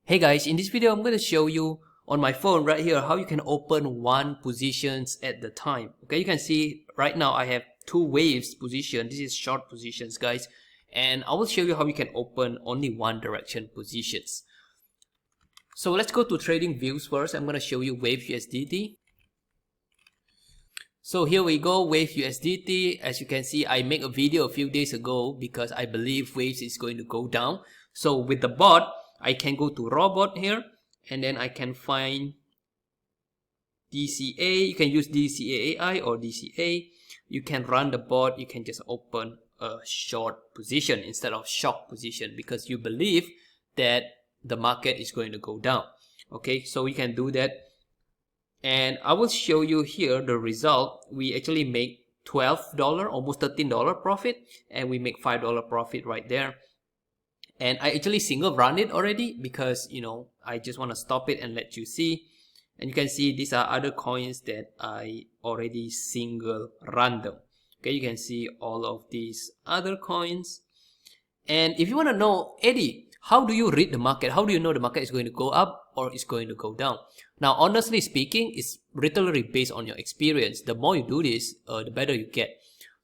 Hey guys, in this video I'm going to show you on my phone right here how you can open one positions at the time. Okay, you can see right now I have two waves position. This is short positions, guys, and I will show you how you can open only one direction positions. So let's go to trading views first. I'm going to show you Wave USDT. So here we go, Wave USDT. As you can see, I made a video a few days ago because I believe Waves is going to go down. So with the bot, I can go to robot here and then I can find DCA. You can use DCA AI or DCA. You can run the bot. You can just open a short position instead of shock position because you believe that the market is going to go down. Okay, so we can do that. And I will show you here the result. We actually make $12, almost $13 profit, and we make $5 profit right there. And I actually single run it already because, you know, I just want to stop it and let you see. And you can see these are other coins that I already single run them. Okay, you can see all of these other coins. And if you want to know, Eddie, how do you read the market? How do you know the market is going to go up or is going to go down? Now, honestly speaking, it's literally based on your experience. The more you do this, the better you get.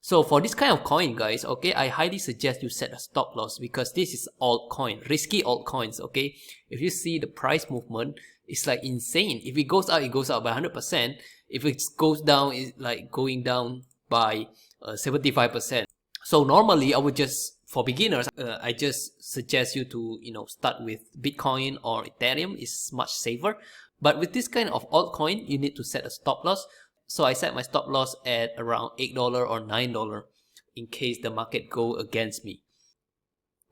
So for this kind of coin, guys, okay, I highly suggest you set a stop loss because this is altcoin, risky altcoins, okay? If you see the price movement, it's like insane. If it goes up by 100%. If it goes down, it's like going down by 75%. So normally, I would just, for beginners, I just suggest you to, you know, start with Bitcoin or Ethereum. It's much safer. But with this kind of altcoin, you need to set a stop loss. So I set my stop loss at around $8 or $9 in case the market go against me.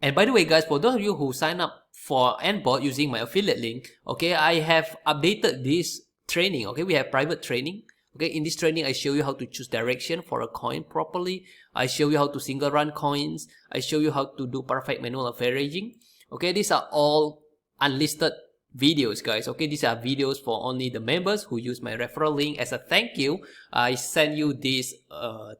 And by the way, guys, for those of you who sign up for AntBot using my affiliate link, okay, I have updated this training. Okay, we have private training. Okay, in this training, I show you how to choose direction for a coin properly. I show you how to single run coins. I show you how to do perfect manual averaging. Okay, these are all unlisted videos, guys. Okay, these are videos for only the members who use my referral link. As a thank you, I send you this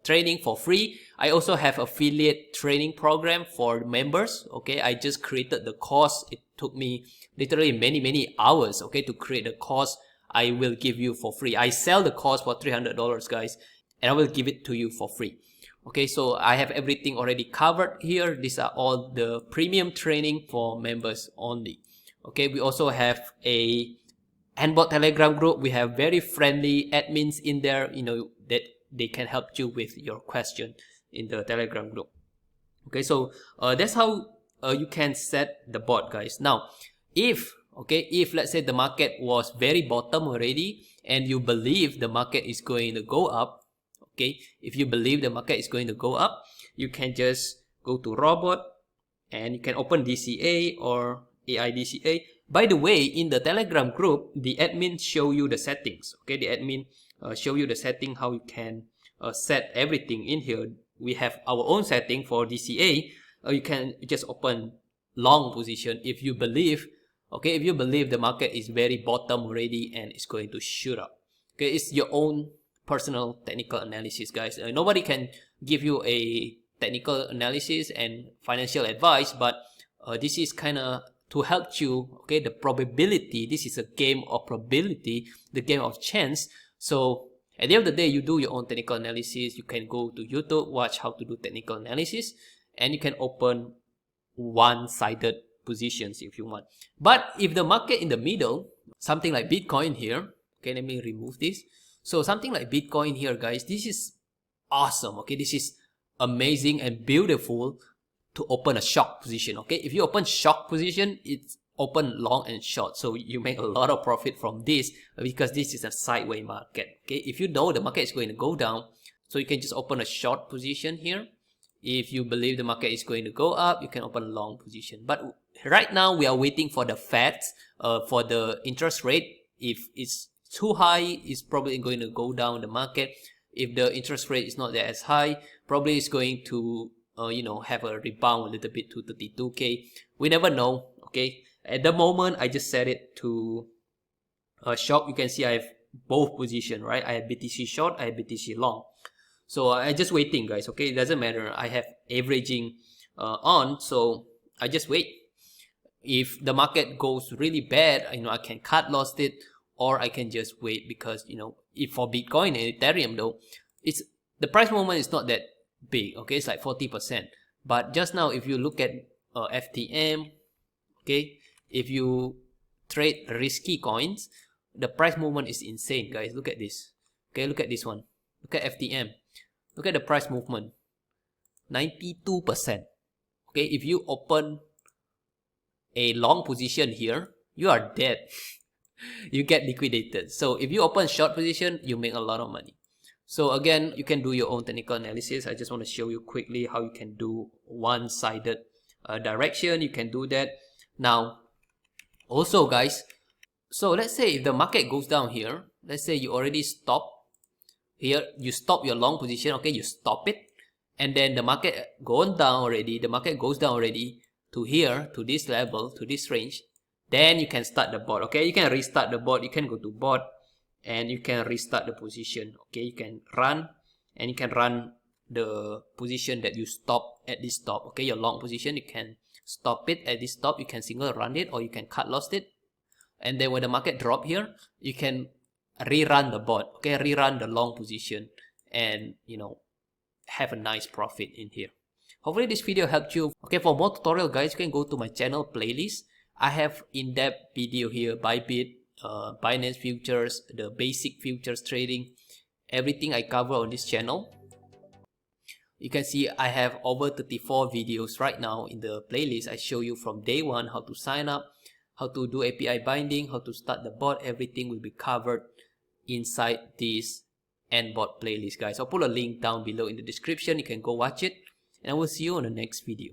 training for free. I also have affiliate training program for members. Okay, I just created the course. It took me literally many hours, okay, to create the course. I will give you for free. I sell the course for $300, guys, and I will give it to you for free. Okay, so I have everything already covered here. These are all the premium training for members only. Okay, we also have a AntBot Telegram group. We have very friendly admins in there, you know, that they can help you with your question in the Telegram group. Okay, so that's how you can set the bot, guys. Now, if let's say the market was very bottom already and you believe the market is going to go up, okay, if you believe the market is going to go up, you can just go to robot and you can open DCA or AIDCA. By the way, in the Telegram group, the admin show you the settings. Okay, the admin show you the setting how you can set everything in here. We have our own setting for DCA. You can just open long position if you believe. Okay, if you believe the market is very bottom already and it's going to shoot up. Okay, it's your own personal technical analysis, guys. Nobody can give you a technical analysis and financial advice, but this is kind of to help you, okay, the probability. This is a game of probability, the game of chance. So at the end of the day, you do your own technical analysis. You can go to YouTube, watch how to do technical analysis, and you can open one-sided positions if you want. But if the market in the middle, something like Bitcoin here, okay, let me remove this. So something like Bitcoin here, guys, this is awesome. Okay, this is amazing and beautiful to open a shock position. Okay, if you open shock position, it's open long and short, so you make a lot of profit from this because this is a sideways market. Okay, if you know the market is going to go down, so you can just open a short position here. If you believe the market is going to go up, you can open a long position. But right now we are waiting for the Fed for the interest rate. If it's too high, it's probably going to go down the market. If the interest rate is not that as high, probably it's going to you know, have a rebound a little bit to 32K. We never know. Okay, at the moment I just set it to short. You can see I have both position, right? I have BTC short, I have BTC long. So I just waiting, guys. Okay, it doesn't matter. I have averaging on, so I just wait. if the market goes really bad, I can cut loss it, or I can just wait, because if for Bitcoin and Ethereum though, it's the price movement is not that big. Okay, it's like 40%. But just now, if you look at FTM, okay, if you trade risky coins, the price movement is insane, guys. Look at this. Okay, look at this one. Look at FTM. Look at the price movement. 92%. Okay, if you open a long position here, you are dead. You get liquidated. So if you open short position, you make a lot of money. So again, you can do your own technical analysis. I just want to show you quickly how you can do one-sided direction. You can do that. Now, also guys, so let's say if the market goes down here, let's say you already stop here, you stop your long position, okay, you stop it, and then the market goes down already, to here, to this level, to this range, then you can start the bot. Okay, you can restart the bot, you can go to bot and you can restart the position. Okay, you can run, and you can run the position that you stop at this stop. Okay, your long position, you can stop it at this stop, you can single run it, or you can cut loss it, and then when the market drop here, you can rerun the bot. Okay, rerun the long position, and have a nice profit in here. Hopefully this video helped you. Okay, for more tutorial guys, you can go to my channel playlist. I have in-depth video here, Bybit, Binance Futures, the basic futures trading, everything I cover on this channel. You can see I have over 34 videos right now in the playlist. I show you from day one how to sign up, how to do API binding, how to start the bot. Everything will be covered inside this AntBot playlist, guys. I'll put a link down below in the description. You can go watch it, and I will see you on the next video.